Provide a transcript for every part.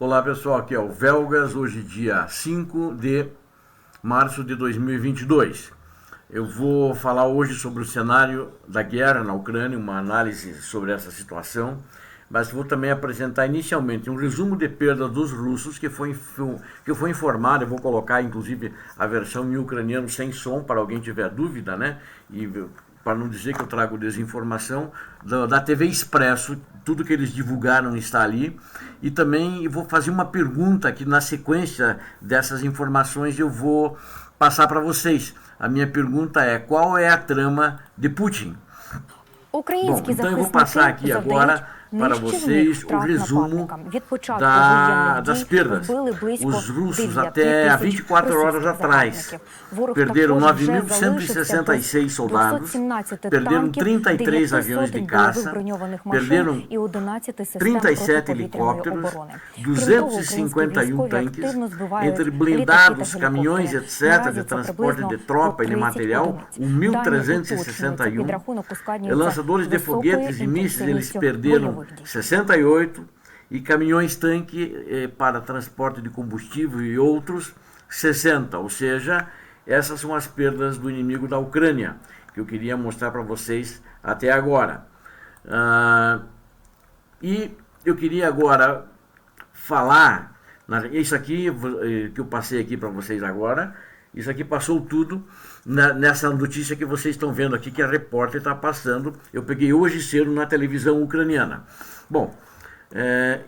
Olá pessoal, aqui é o Velgas, hoje dia 5 de março de 2022. Eu vou falar hoje sobre o cenário da guerra na Ucrânia, uma análise sobre essa situação, mas vou também apresentar inicialmente um resumo de perda dos russos que foi informado. Eu vou colocar inclusive a versão em ucraniano sem som para alguém tiver dúvida, né? E para não dizer que eu trago desinformação, da TV Expresso, tudo que eles divulgaram está ali. E também vou fazer uma pergunta que na sequência dessas informações eu vou passar para vocês. A minha pergunta é: qual é a trama de Putin? Bom, então eu vou passar aqui agora para vocês o resumo das perdas. Os russos até há 24 horas atrás perderam 9.166 soldados, perderam 33 aviões de caça, perderam 37 helicópteros, 251 tanques, entre blindados, caminhões, etc., de transporte de tropa e de material, 1.361, lançadores de foguetes e mísseis eles perderam 68, e caminhões-tanque para transporte de combustível e outros 60, ou seja, essas são as perdas do inimigo da Ucrânia, que eu queria mostrar para vocês até agora. E eu queria agora falar, isso aqui que eu passei aqui para vocês agora, isso aqui passou tudo nessa notícia que vocês estão vendo aqui, que a repórter está passando. Eu peguei hoje cedo na televisão ucraniana. Bom,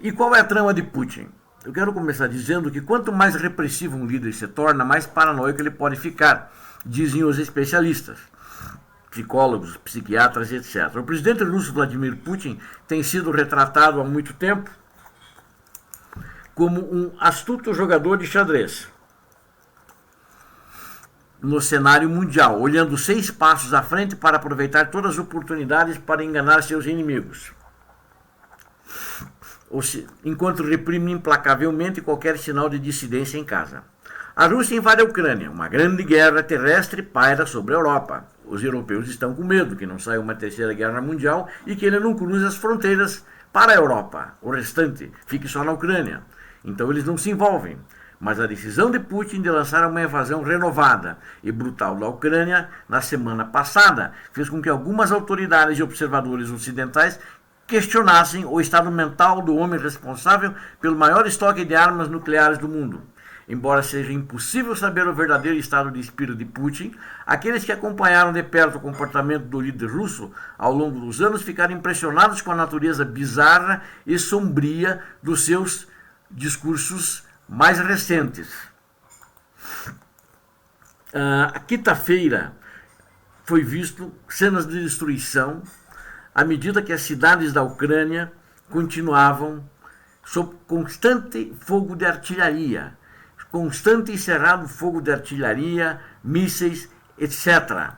e qual é a trama de Putin? Eu quero começar dizendo que quanto mais repressivo um líder se torna, mais paranoico ele pode ficar, dizem os especialistas, psicólogos, psiquiatras, etc. O presidente russo Vladimir Putin tem sido retratado há muito tempo como um astuto jogador de xadrez no cenário mundial, olhando 6 passos à frente para aproveitar todas as oportunidades para enganar seus inimigos, enquanto reprime implacavelmente qualquer sinal de dissidência em casa. A Rússia invade a Ucrânia, uma grande guerra terrestre paira sobre a Europa. Os europeus estão com medo que não saia uma terceira guerra mundial e que ele não cruze as fronteiras para a Europa. O restante fique só na Ucrânia. Então eles não se envolvem. Mas a decisão de Putin de lançar uma invasão renovada e brutal da Ucrânia na semana passada fez com que algumas autoridades e observadores ocidentais questionassem o estado mental do homem responsável pelo maior estoque de armas nucleares do mundo. Embora seja impossível saber o verdadeiro estado de espírito de Putin, aqueles que acompanharam de perto o comportamento do líder russo ao longo dos anos ficaram impressionados com a natureza bizarra e sombria dos seus discursos mais recentes. A quinta-feira foi visto cenas de destruição à medida que as cidades da Ucrânia continuavam sob constante fogo de artilharia, constante e cerrado fogo de artilharia, mísseis, etc.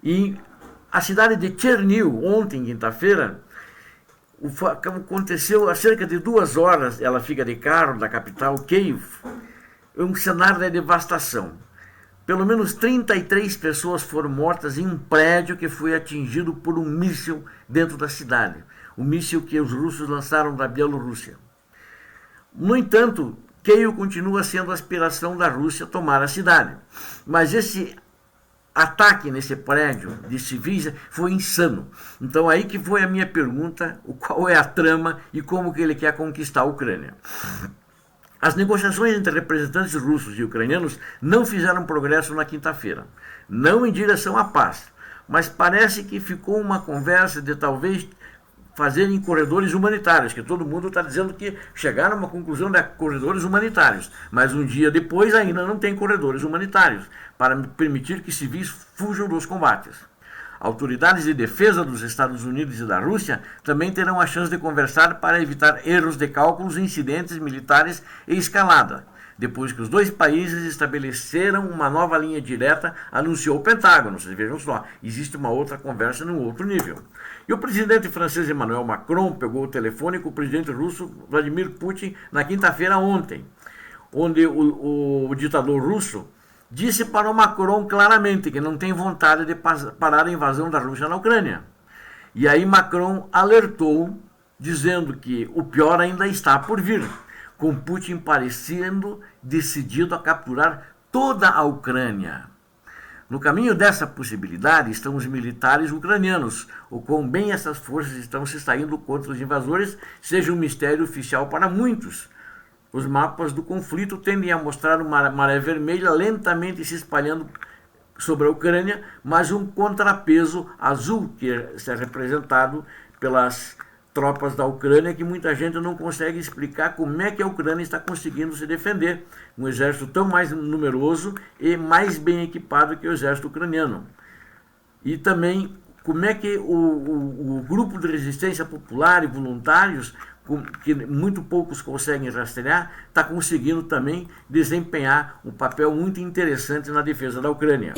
E a cidade de Chernihiv, ontem, quinta-feira, aconteceu há cerca de 2 horas, ela fica de carro da capital, Kiev, um cenário de devastação. Pelo menos 33 pessoas foram mortas em um prédio que foi atingido por um míssil dentro da cidade. Um míssil que os russos lançaram da Bielorrússia. No entanto, Kiev continua sendo a aspiração da Rússia tomar a cidade. Mas esse ataque nesse prédio de civis foi insano. Então aí que foi a minha pergunta: qual é a trama e como que ele quer conquistar a Ucrânia? As negociações entre representantes russos e ucranianos não fizeram progresso na quinta-feira, não em direção à paz, mas parece que ficou uma conversa de talvez fazerem corredores humanitários, que todo mundo está dizendo que chegaram a uma conclusão de corredores humanitários, mas um dia depois ainda não tem corredores humanitários para permitir que civis fujam dos combates. Autoridades de defesa dos Estados Unidos e da Rússia também terão a chance de conversar para evitar erros de cálculos, incidentes militares e escalada, depois que os dois países estabeleceram uma nova linha direta, anunciou o Pentágono. Vocês vejam só, existe uma outra conversa num outro nível. E o presidente francês Emmanuel Macron pegou o telefone com o presidente russo Vladimir Putin na quinta-feira ontem, onde o ditador russo disse para o Macron claramente que não tem vontade de parar a invasão da Rússia na Ucrânia. E aí Macron alertou, dizendo que o pior ainda está por vir, com Putin parecendo decidido a capturar toda a Ucrânia. No caminho dessa possibilidade estão os militares ucranianos. O quão bem essas forças estão se saindo contra os invasores seja um mistério oficial para muitos. Os mapas do conflito tendem a mostrar uma maré vermelha lentamente se espalhando sobre a Ucrânia, mas um contrapeso azul que é representado pelas tropas da Ucrânia, que muita gente não consegue explicar como é que a Ucrânia está conseguindo se defender. Um exército tão mais numeroso e mais bem equipado que o exército ucraniano. E também como é que o grupo de resistência popular e voluntários, que muito poucos conseguem rastrear, está conseguindo também desempenhar um papel muito interessante na defesa da Ucrânia.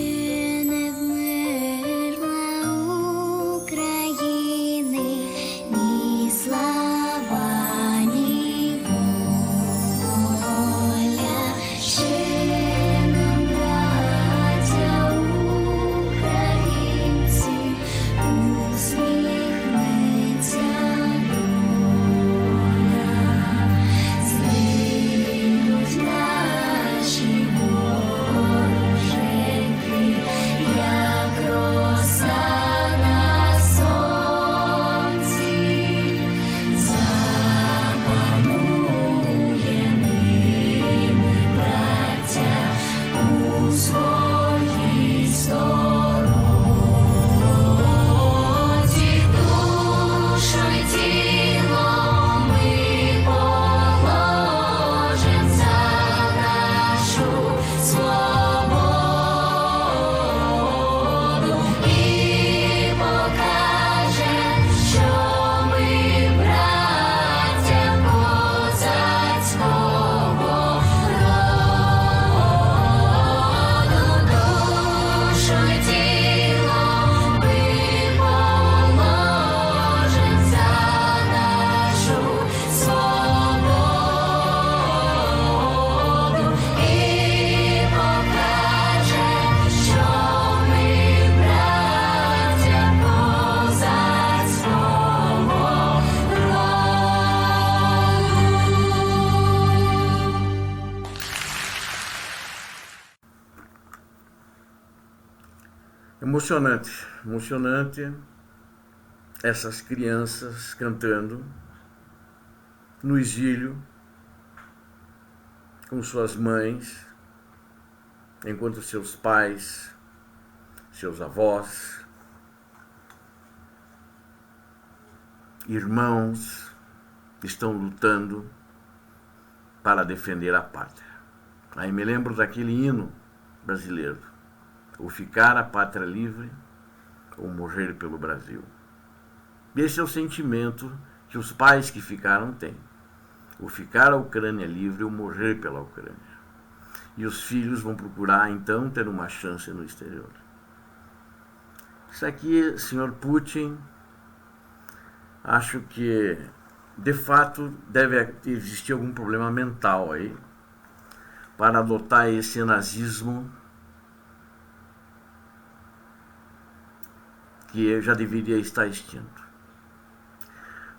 Emocionante, emocionante essas crianças cantando no exílio com suas mães, enquanto seus pais, seus avós, irmãos estão lutando para defender a pátria. Aí me lembro daquele hino brasileiro: ou ficar a pátria livre, ou morrer pelo Brasil. Esse é o sentimento que os pais que ficaram têm. Ou ficar a Ucrânia livre, ou morrer pela Ucrânia. E os filhos vão procurar, então, ter uma chance no exterior. Isso aqui, senhor Putin, acho que, de fato, deve existir algum problema mental aí, para adotar esse nazismo que já deveria estar extinto.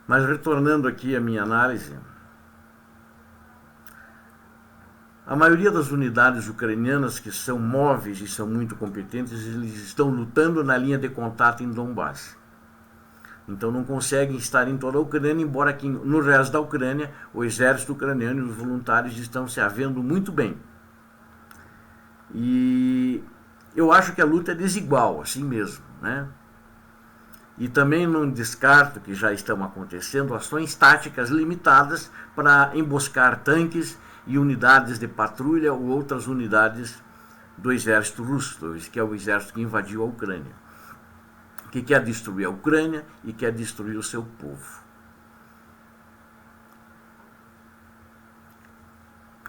Mas retornando aqui à minha análise, a maioria das unidades ucranianas que são móveis e são muito competentes, eles estão lutando na linha de contato em Donbass. Então não conseguem estar em toda a Ucrânia, embora aqui no resto da Ucrânia o exército ucraniano e os voluntários estão se havendo muito bem. E eu acho que a luta é desigual, assim mesmo, né? E também não descarto que já estão acontecendo ações táticas limitadas para emboscar tanques e unidades de patrulha ou outras unidades do exército russo, que é o exército que invadiu a Ucrânia, que quer destruir a Ucrânia e quer destruir o seu povo.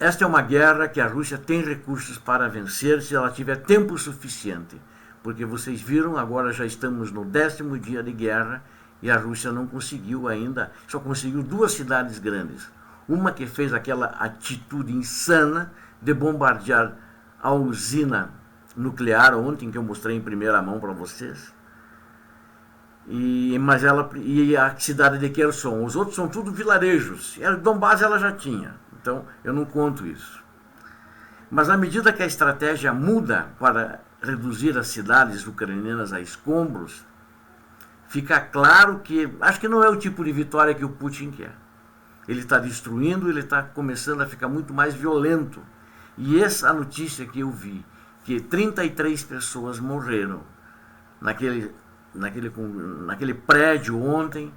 Esta é uma guerra que a Rússia tem recursos para vencer se ela tiver tempo suficiente. Porque vocês viram, agora já estamos no 10º dia de guerra e a Rússia não conseguiu ainda, só conseguiu 2 cidades grandes. Uma que fez aquela atitude insana de bombardear a usina nuclear ontem, que eu mostrei em primeira mão para vocês. Mas ela e a cidade de Kherson. Os outros são tudo vilarejos. Donbás ela já tinha, então eu não conto isso. Mas à medida que a estratégia muda para reduzir as cidades ucranianas a escombros, fica claro que acho que não é o tipo de vitória que o Putin quer. Ele está destruindo, ele está começando a ficar muito mais violento. E essa notícia que eu vi, que 33 pessoas morreram naquele prédio ontem,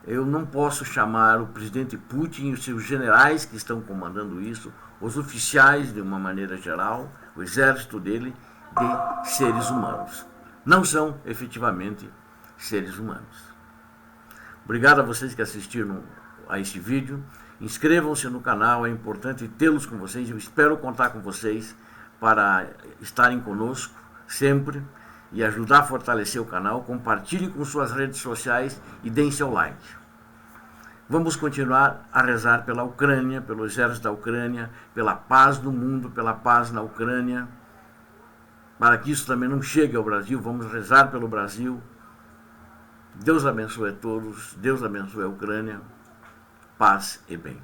eu não posso chamar o presidente Putin e os seus generais que estão comandando isso, os oficiais de uma maneira geral, o exército dele, de seres humanos. Não são efetivamente seres humanos. Obrigado a vocês que assistiram a esse vídeo. Inscrevam-se no canal, é importante tê-los com vocês. Eu espero contar com vocês para estarem conosco sempre e ajudar a fortalecer o canal. Compartilhem com suas redes sociais e deem seu like. Vamos continuar a rezar pela Ucrânia, pelo exército da Ucrânia, pela paz do mundo, pela paz na Ucrânia. Para que isso também não chegue ao Brasil, vamos rezar pelo Brasil. Deus abençoe a todos, Deus abençoe a Ucrânia, paz e bem.